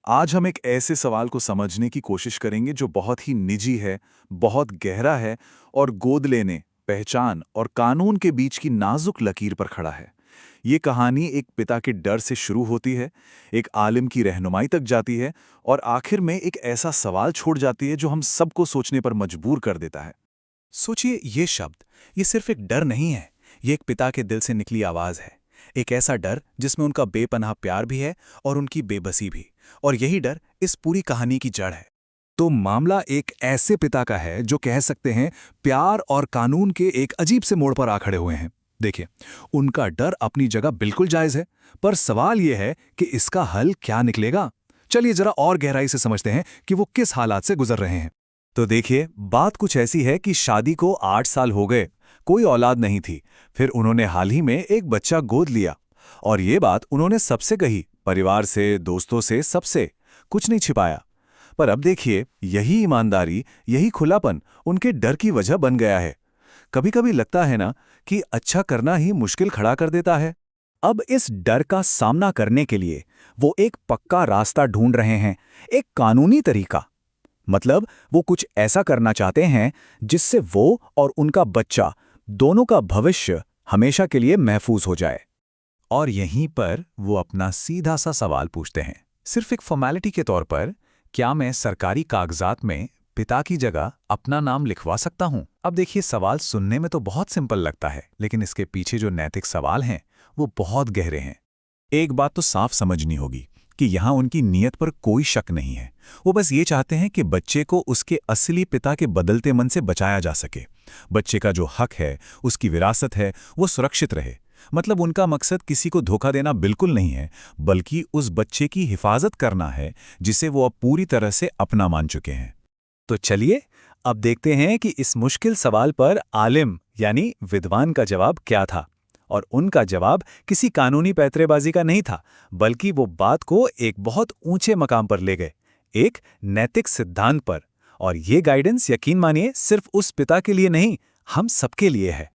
आज हम एक ऐसे सवाल को समझने की कोशिश करेंगे जो बहुत ही निजी है, बहुत गहरा है और गोद लेने, पहचान और कानून के बीच की नाजुक लकीर पर खड़ा है। ये कहानी एक पिता के डर से शुरू होती है, एक आलिम की रहनुमाई तक जाती है और आखिर में एक ऐसा सवाल छोड़ जाती है जो हम सबको सोचने पर मजबूर कर देता है। सोचिए, ये शब्द, ये सिर्फ एक डर नहीं है। ये एक पिता के दिल से निकली आवाज है। एक ऐसा डर जिसमें उनका बेपनाह प्यार भी है और उनकी बेबसी भी। और यही डर इस पूरी कहानी की जड़ है। तो मामला एक ऐसे पिता का है जो कह सकते हैं प्यार और कानून के एक अजीब से मोड़ पर आ खड़े हुए हैं। देखिए, उनका डर अपनी जगह बिल्कुल जायज है, पर सवाल यह है कि इसका हल क्या निकलेगा। चलिए जरा और गहराई से समझते हैं कि वो किस हालात से गुजर रहे हैं। तो देखिए, बात कुछ ऐसी है कि शादी को 8 साल हो गए, कोई औलाद नहीं थी। फिर उन्होंने हाल ही में एक बच्चा गोद लिया। और ये बात उन्होंने सबसे कही, परिवार से, दोस्तों से, सबसे। कुछ नहीं छिपाया। पर अब देखिए, यही ईमानदारी, यही खुलापन उनके डर की वजह बन गया है। कभी कभी लगता है ना कि अच्छा करना ही मुश्किल खड़ा कर देता है। अब इस डर का सामना करने के लिए वो एक पक्का रास्ता ढूंढ रहे हैं, एक कानूनी तरीका। मतलब वो कुछ ऐसा करना चाहते हैं जिससे वो और उनका बच्चा दोनों का भविष्य हमेशा के लिए महफूज हो जाए। और यहीं पर वो अपना सीधा सा सवाल पूछते हैं, सिर्फ एक फॉर्मेलिटी के तौर पर, क्या मैं सरकारी कागजात में पिता की जगह अपना नाम लिखवा सकता हूं? अब देखिए, सवाल सुनने में तो बहुत सिंपल लगता है, लेकिन इसके पीछे जो नैतिक सवाल हैं वो बहुत गहरे हैं। एक बात तो साफ समझनी होगी कि यहां उनकी नीयत पर कोई शक नहीं है। वो बस ये चाहते हैं कि बच्चे को उसके असली पिता के बदलते मन से बचाया जा सके। बच्चे का जो हक है, उसकी विरासत है, वो सुरक्षित रहे। मतलब उनका मकसद किसी को धोखा देना बिल्कुल नहीं है, बल्कि उस बच्चे की हिफाजत करना है जिसे वो अब पूरी तरह से अपना मान चुके हैं। तो चलिए अब देखते हैं कि इस मुश्किल सवाल पर आलिम यानी विद्वान का जवाब क्या था। और उनका जवाब किसी कानूनी पैंतरेबाजी का नहीं था, बल्कि वो बात को एक बहुत ऊंचे मकाम पर ले गए, एक नैतिक सिद्धांत पर। और ये गाइडेंस, यकीन मानिए, सिर्फ उस पिता के लिए नहीं, हम सबके लिए है।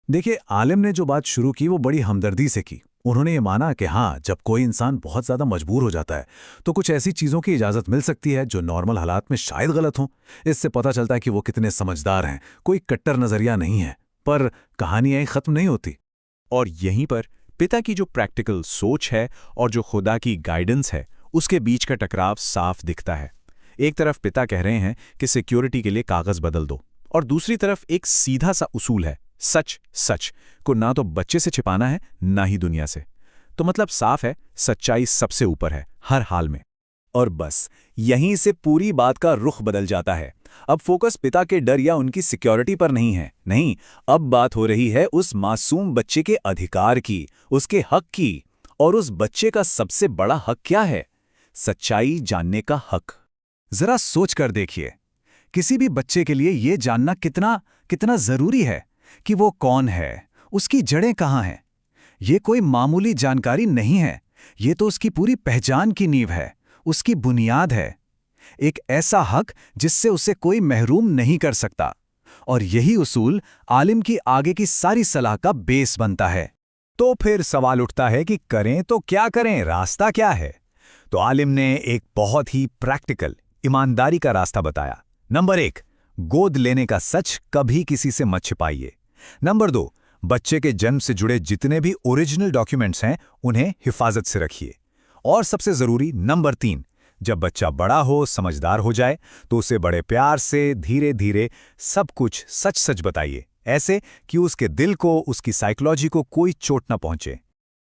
देखिए, आलिम ने जो बात शुरू की वो बड़ी हमदर्दी से की। उन्होंने ये माना कि हाँ, जब कोई इंसान बहुत ज़्यादा मजबूर हो जाता है तो कुछ ऐसी चीज़ों की इजाज़त मिल सकती है जो नॉर्मल हालात में शायद गलत हों। इससे पता चलता है कि वो कितने समझदार हैं, कोई कट्टर नज़रिया नहीं है। पर कहानी यहीं ख़त्म नहीं होती। और यहीं पर पिता की जो प्रैक्टिकल सोच है और जो खुदा की गाइडेंस है, उसके बीच का टकराव साफ दिखता है। एक तरफ पिता कह रहे हैं कि सिक्योरिटी के लिए कागज़ बदल दो, और दूसरी तरफ एक सीधा सा उसूल है, सच सच को ना तो बच्चे से छिपाना है, ना ही दुनिया से। तो मतलब साफ है, सच्चाई सबसे ऊपर है हर हाल में। और बस यहीं से पूरी बात का रुख बदल जाता है। अब फोकस पिता के डर या उनकी सिक्योरिटी पर नहीं है, नहीं, अब बात हो रही है उस मासूम बच्चे के अधिकार की, उसके हक की। और उस बच्चे का सबसे बड़ा हक क्या है? सच्चाई जानने का हक। जरा सोच कर देखिए, किसी भी बच्चे के लिए यह जानना कितना कितना जरूरी है कि वो कौन है, उसकी जड़ें कहाँ हैं। ये कोई मामूली जानकारी नहीं है, ये तो उसकी पूरी पहचान की नींव है, उसकी बुनियाद है। एक ऐसा हक जिससे उसे कोई महरूम नहीं कर सकता। और यही उसूल आलिम की आगे की सारी सलाह का बेस बनता है। तो फिर सवाल उठता है कि करें तो क्या करें, रास्ता क्या है? तो आलिम ने एक बहुत ही प्रैक्टिकल, ईमानदारी का रास्ता बताया। नंबर 1, गोद लेने का सच कभी किसी से मत छिपाइए। नंबर 2, बच्चे के जन्म से जुड़े जितने भी ओरिजिनल डॉक्यूमेंट्स हैं उन्हें हिफाजत से रखिए। और सबसे जरूरी नंबर 3, जब बच्चा बड़ा हो, समझदार हो जाए, तो उसे बड़े प्यार से धीरे धीरे सब कुछ सच सच बताइए, ऐसे कि उसके दिल को, उसकी साइकोलॉजी को कोई चोट ना पहुंचे।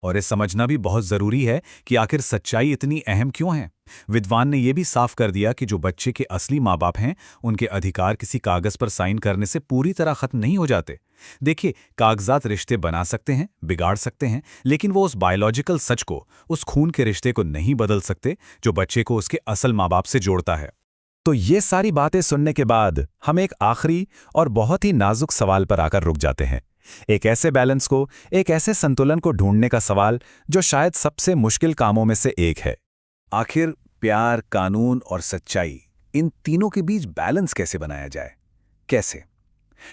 और ये समझना भी बहुत जरूरी है कि आखिर सच्चाई इतनी अहम क्यों है। विद्वान ने यह भी साफ कर दिया कि जो बच्चे के असली माँ बाप हैं, उनके अधिकार किसी कागज पर साइन करने से पूरी तरह खत्म नहीं हो जाते। देखिए, कागजात रिश्ते बना सकते हैं, बिगाड़ सकते हैं, लेकिन वो उस बायोलॉजिकल सच को, उस खून के रिश्ते को नहीं बदल सकते जो बच्चे को उसके असल माँ बाप से जोड़ता है। तो ये सारी बातें सुनने के बाद हम एक आखिरी और बहुत ही नाजुक सवाल पर आकर रुक जाते हैं। एक ऐसे बैलेंस को, एक ऐसे संतुलन को ढूंढने का सवाल जो शायद सबसे मुश्किल कामों में से एक है। आखिर प्यार, कानून और सच्चाई, इन तीनों के बीच बैलेंस कैसे बनाया जाए? कैसे?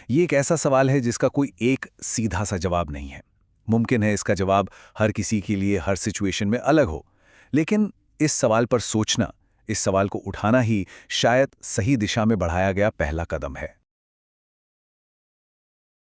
ये एक ऐसा सवाल है जिसका कोई एक सीधा सा जवाब नहीं है। मुमकिन है इसका जवाब हर किसी के लिए हर सिचुएशन में अलग हो, लेकिन इस सवाल पर सोचना, इस सवाल को उठाना ही शायद सही दिशा में बढ़ाया गया पहला कदम है।